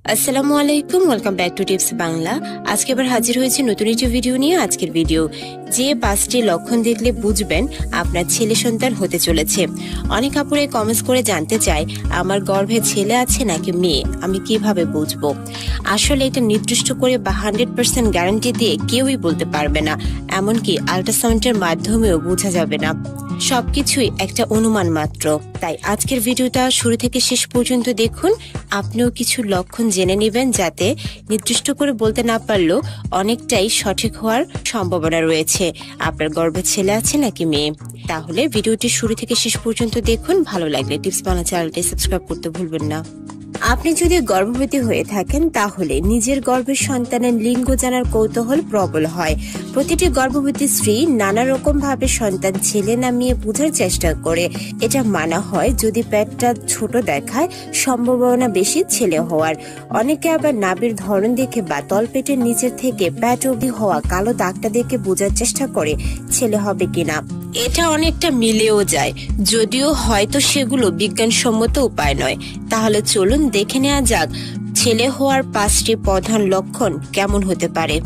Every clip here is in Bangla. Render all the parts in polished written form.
আসসালামু আলাইকুম, welcome back to tips Bangla. আজকে আবার হাজির হয়েছে নতুন একটি ভিডিও নিয়ে। আজকের ভিডিও যে 5টি লক্ষণ দেখলে বুঝবেন আপনার ছেলে সন্তান হতে চলেছে। অনেক আপুরে কমেন্টস করে জানতে চায় আমার গর্ভে ছেলে আছে নাকি মেয়ে, আমি কিভাবে বুঝবো। আসলে এটা নির্দিষ্ট করে বা 100% গ্যারান্টি দিয়ে কেউই বলতে পারবে না, এমনকি আল্ট্রাসাউন্ডের মাধ্যমেও বোঝা যাবে না। সবকিছুই একটা অনুমান মাত্র। তাই আজকের ভিডিওটা শুরু থেকে শেষ পর্যন্ত দেখুন। আপনিও কিছু লক্ষণ জেনে নেবেন, যাতে নির্দিষ্ট করে বলতে না পারলেও অনেকটাই সঠিক হওয়ার সম্ভাবনা রয়েছে আপনার গর্ভে ছেলে আছে নাকি মেয়ে। তাহলে ভিডিওটি শুরু থেকে শেষ পর্যন্ত দেখুন। ভালো লাগলে টিপস বাংলা চ্যানেলটি সাবস্ক্রাইব করতে ভুলবেন না। আপনি যদি গর্ভবতী হয়ে থাকেন তাহলে নিজের গর্ভের সন্তানের লিঙ্গ জানার কৌতূহল প্রবল হয়। প্রতিটি গর্ভবতী স্ত্রী নানা রকম ভাবে সন্তান ছেলে না মেয়ে বোঝার চেষ্টা করে। এটা মানা হয় যদি পেটটা ছোট দেখায়, সম্ভাবনা বেশি ছেলে হওয়ার। অনেকে আবার নাভির ধরন দেখে বা তলপেটের নিচের থেকে পেট অবধি হওয়া কালো দাগটা দেখে বোঝার চেষ্টা করে ছেলে হবে কিনা। এটা অনেকটা মিলেও যায়, যদিও হয়তো সেগুলো বিজ্ঞানসম্মত উপায় নয়। তাহলে চলুন দেখে নেওয়া যাক ছেলে হওয়ার 5টি প্রধান লক্ষণ কেমন হতে পারে।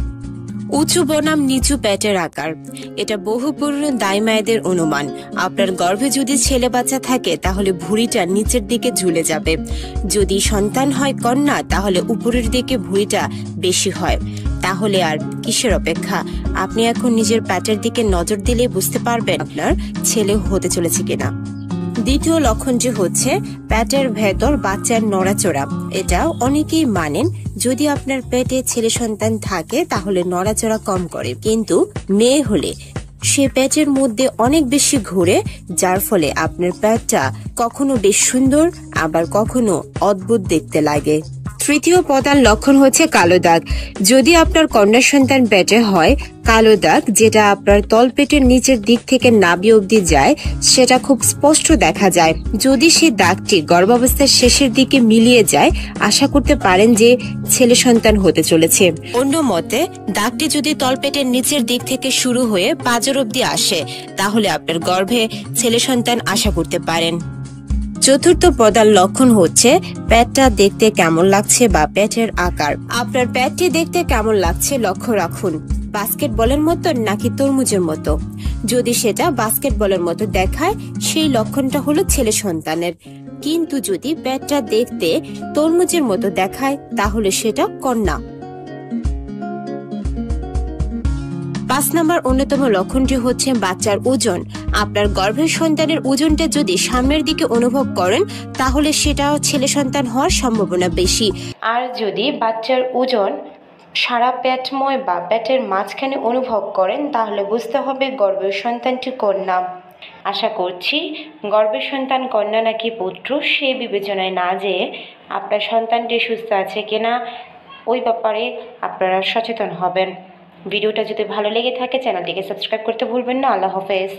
উঁচু বনাম নিচু পেটের আকার। এটা বহু পুরনো দাই মায়েদের অনুমান। আপনার গর্ভে যদি ছেলে বাচ্চা থাকে তাহলে ভুঁড়িটা নিচের দিকে ঝুলে যাবে। যদি সন্তান হয় কন্যা তাহলে উপরের দিকে ভুঁড়িটা বেশি হয়। তাহলে আর কিসের অপেক্ষা, আপনি এখন নিজের পেটের দিকে নজর দিলে বুঝতে পারবেন আপনার ছেলে হতে চলেছে কিনা। দ্বিতীয় লক্ষণটি হচ্ছে পেটের ভেতর বাচ্চার নড়াচড়া। এটা অনেকেই মানেন, যদি আপনার পেটে ছেলে সন্তান থাকে তাহলে নড়াচড়া কম করে, কিন্তু মেয়ে হলে সে পেটের মধ্যে অনেক বেশি ঘুরে, যার ফলে আপনার পেটটা কখনো বেশ সুন্দর আবার কখনো অদ্ভুত দেখতে লাগে। তৃতীয় প্রধান লক্ষণ হচ্ছে কালো দাগ। যদি আপনার কন্যা সন্তান পেটে হয়, কালো দাগ যেটা আপনার তলপেটের নিচের দিক থেকে নাভি অবধি যায়, সেটা খুব স্পষ্ট দেখা যায়। যদি সেই দাগটি গর্ভাবস্থার শেষের দিকে মিলিয়ে যায়, আশা করতে পারেন যে ছেলে সন্তান হতে চলেছে। অন্য মতে, দাগটি যদি তলপেটের নিচের দিক থেকে শুরু হয়ে পাঁজর অবধি আসে, তাহলে আপনার গর্ভে ছেলে সন্তান আশা করতে পারেন। চতুর্থ প্রধান লক্ষণ হচ্ছে পেটটা দেখতে কেমন লাগছে বা পেটের আকার। আপনার পেটটি দেখতে কেমন লাগছে লক্ষ্য রাখুন। বাস্কেটবলের মতো নাকি তরমুজের মতো। যদি সেটা বাস্কেটবলের মতো দেখায়, সেই লক্ষণটা হলো ছেলে সন্তানের। কিন্তু যদি পেটটা দেখতে তরমুজের মতো দেখায়, তাহলে সেটা কন্যা। 5 নম্বর অন্যতম লক্ষণটি হচ্ছে বাচ্চার ওজন। আপনার গর্ভের সন্তানের ওজনটা যদি সামনের দিকে অনুভব করেন, তাহলে সেটাও ছেলে সন্তান হওয়ার সম্ভাবনা বেশি। আর যদি বাচ্চার ওজন সারা পেটময় বা পেটের মাঝখানে অনুভব করেন, তাহলে বুঝতে হবে গর্ভের সন্তানটি কন্যা। আশা করছি গর্ভের সন্তান কন্যা নাকি পুত্র সে বিবেচনায় না যেয়ে আপনার সন্তানটি সুস্থ আছে কিনা ওই ব্যাপারে আপনারা সচেতন হবেন। ভিডিওটা যদি ভালো লেগে থাকে চ্যানেলটিকে সাবস্ক্রাইব করতে ভুলবেন না। আল্লাহ হাফেজ।